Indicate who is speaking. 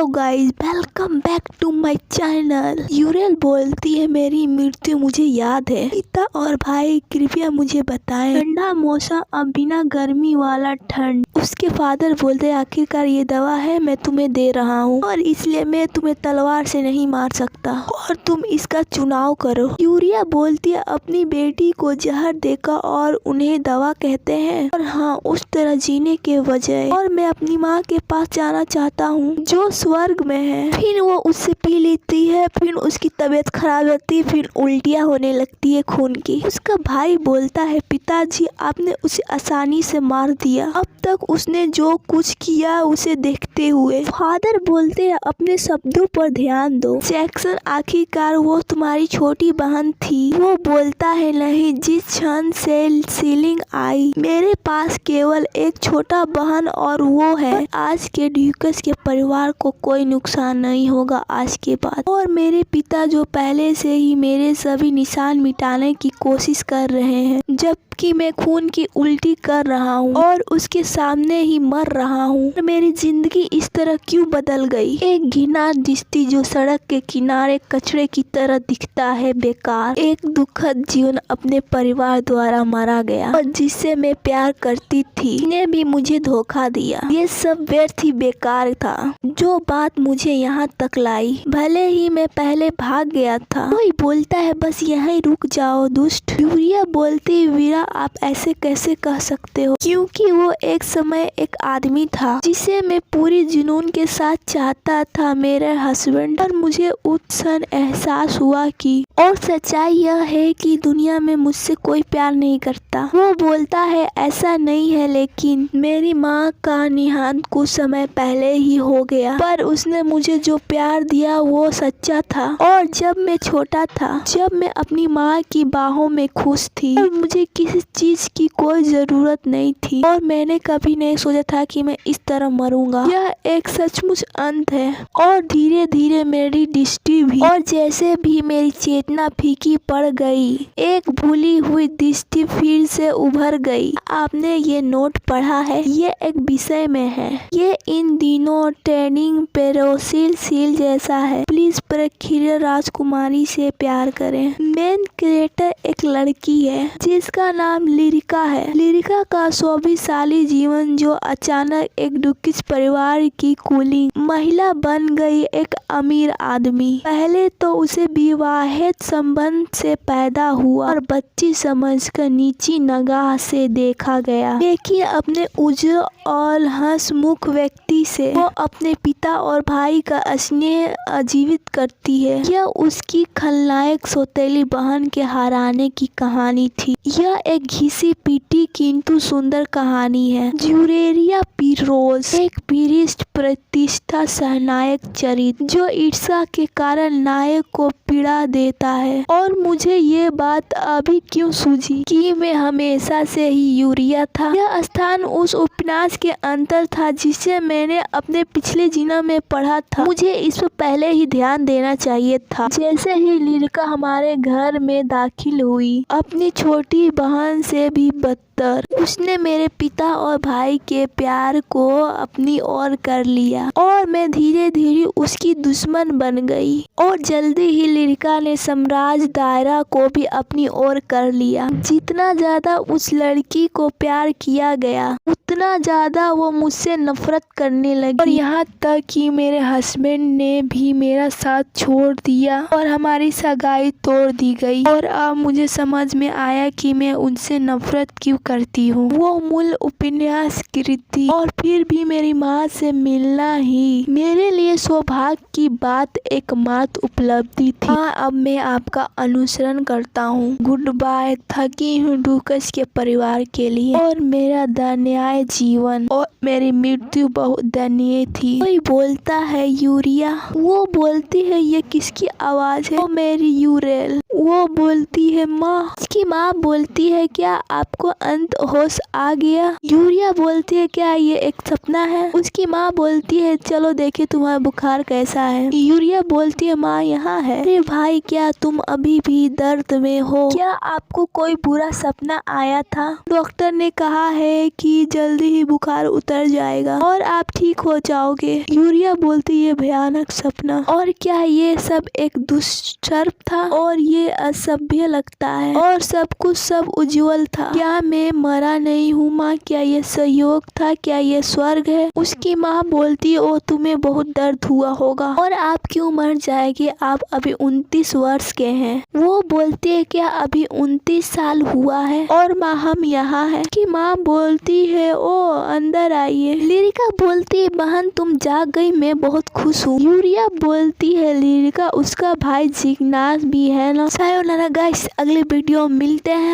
Speaker 1: Hello guys, welcome back to my channel. Uriel बोलती है मेरी मृत्यु मुझे याद है। पिता और भाई कृपया मुझे बताएं, ठंडा मौसम अब बिना गर्मी वाला ठंड। उसके फादर बोलते आखिरकार ये दवा है मैं तुम्हें दे रहा हूँ और इसलिए मैं तुम्हें तलवार से नहीं मार सकता और तुम इसका चुनाव करो। यूरिया बोलती है अपनी बेटी को जहर देकर और उन्हें दवा कहते हैं और हाँ उस तरह जीने के वजह, और मैं अपनी माँ के पास जाना चाहता हूँ जो स्वर्ग में है। फिर वो उससे पी लेती है, फिर उसकी तबीयत खराब होती है, फिर उल्टियाँ होने लगती है खून की। उसका भाई बोलता है पिताजी आपने उसे आसानी से मार दिया, अब तक उसने जो कुछ किया उसे देखते हुए। फादर बोलते हैं अपने शब्दों पर ध्यान दो जैक्सन, आखिरकार वो तुम्हारी छोटी बहन थी। वो बोलता है नहीं, जिस क्षण से सीलिंग आई मेरे पास केवल एक छोटा बहन और वो है। आज के ड्यूकस के परिवार को कोई नुकसान नहीं होगा आज के बाद, और मेरे पिता जो पहले से ही मेरे सभी निशान मिटाने की कोशिश कर रहे हैं जबकि मैं खून की उल्टी कर रहा हूँ और उसके सामने ही मर रहा हूँ। मेरी जिंदगी इस तरह क्यों बदल गई? एक घिना दृष्टि जो सड़क के किनारे कचरे की तरह दिखता है, बेकार। एक दुखद जीवन अपने परिवार द्वारा मारा गया और जिससे मैं प्यार करती थी ने भी मुझे धोखा दिया। ये सब व्यर्थ ही बेकार था जो बात मुझे यहाँ तक लाई, भले ही मैं पहले भाग गया था। कोई बोलता है बस यहीं रुक जाओ दुष्ट। यूरिया बोलती वीरा आप ऐसे कैसे कह सकते हो, क्योंकि वो एक समय एक आदमी था जिसे मैं पूरी जुनून के साथ चाहता था, मेरे हस्बैंड। और मुझे उस क्षण एहसास हुआ कि और सच्चाई यह है कि दुनिया में मुझसे कोई प्यार नहीं करता। वो बोलता है ऐसा नहीं है, लेकिन मेरी माँ का निहांत कुछ समय पहले ही हो गया, पर उसने मुझे जो प्यार दिया वो सच्चा था। और जब मैं छोटा था, जब मैं अपनी माँ की बाहों में खुश थी और मुझे किसी चीज की कोई जरूरत नहीं थी, और मैंने कभी नहीं सोचा था कि मैं इस तरह मरूंगा। यह एक सचमुच अंत है और धीरे धीरे मेरी दृष्टि भी, और जैसे भी मेरी चेतना फीकी पड़ गई, एक भूली हुई दृष्टि फिर से उभर गई। आपने ये नोट पढ़ा है? ये एक विषय में है। ये इन दिनों ट्रेनिंग पेरोसिल सील जैसा है। प्लीज प्रक्रिया राजकुमारी से प्यार करें। मेन क्रिएटर एक लड़की है जिसका नाम लिरिका है। लिरिका का सौभाग्यशाली जीवन जो अचानक एक दुखित परिवार की कुली महिला बन गई एक अमीर आदमी। पहले तो उसे विवाहित संबंध से पैदा हुआ और बच्ची समझकर नीची निगाह से देखा गया, लेकिन अपने उज्ज्वल और हंसमुख व्यक्ति से वो अपने पिता और भाई का स्नेह आजीवित करती है। यह उसकी खलनायक सौतेली बहन के हराने की कहानी थी। यह एक घिसी पीटी किंतु सुंदर कहानी है। जूरेरिया पीरोज एक वरिष्ठ प्रतिष्ठा सहनायक चरित्र जो ईर्ष्या के कारण नायक को पीड़ा देता है। और मुझे ये बात अभी क्यों सूझी कि मैं हमेशा से ही यूरिया था। यह स्थान उस उपन्यास के अंतर था जिसे मैंने अपने पिछले जीवन में पढ़ा था। मुझे इस पर पहले ही ध्यान देना चाहिए था। जैसे ही लिरिका हमारे घर में दाखिल हुई, अपनी छोटी बहन से भी बदतर, उसने मेरे पिता और भाई के प्यार को अपनी ओर कर लिया और मैं धीरे धीरे उसकी दुश्मन बन गई। और जल्दी ही लिरिका ने साम्राज्य दायरा को भी अपनी ओर कर लिया। जितना ज्यादा उस लड़की को प्यार किया गया, उतना ज्यादा वो मुझसे नफरत करने लगी, और यहाँ तक कि मेरे हस्बैंड ने भी मेरा साथ छोड़ दिया और हमारी सगाई तोड़ दी गई। और अब मुझे समझ में आया कि मैं उनसे नफरत क्यों करती हूँ। वो मूल उपन्यास कृति, और फिर भी मेरी माँ से मिलना ही मेरे लिए सौभाग्य की बात एकमात्र उपलब्धि थी। हाँ, अब मैं आपका अनुसरण करता हूँ। Good bye. थकी हूँ ड्यूकस के परिवार के लिए, और मेरा दयनीय जीवन और मेरी मृत्यु बहुत दयनीय थी। कोई बोलता है यूरिया। वो बोलती है ये किसकी आवाज है? वो मेरी यूरेल। वो बोलती है माँ। उसकी माँ बोलती है क्या आपको अंत होश आ गया? यूरिया बोलती है क्या ये एक सपना है? उसकी माँ बोलती है चलो देखे तुम्हारा बुखार कैसा है। यूरिया बोलती है माँ यहाँ है। अरे भाई क्या तुम अभी भी दर्द में हो? क्या आपको कोई बुरा सपना आया था? डॉक्टर ने कहा है कि जल्दी ही बुखार उतर जाएगा और आप ठीक हो जाओगे। यूरिया बोलती है भयानक सपना। और क्या ये सब एक दुष्सर्प था और ये असभ्य लगता है और सब कुछ सब उज्जवल था। क्या मैं मरा नहीं हूँ माँ? क्या ये संयोग था? क्या ये स्वर्ग है? उसकी माँ बोलती ओ तुम्हें बहुत दर्द हुआ होगा और आप क्यों मर जाएगी? आप अभी 29 वर्ष के हैं। वो बोलती है क्या अभी 29 साल हुआ है और माँ हम यहाँ है। कि माँ बोलती है ओ अंदर आइए। लिरिका बोलती है बहन तुम जाग गई, मैं बहुत खुश हूँ। यूरिया बोलती है लिरिका उसका भाई जिग्नास भी है ना। सायोनारा गाइस, अगले वीडियो में मिलते हैं।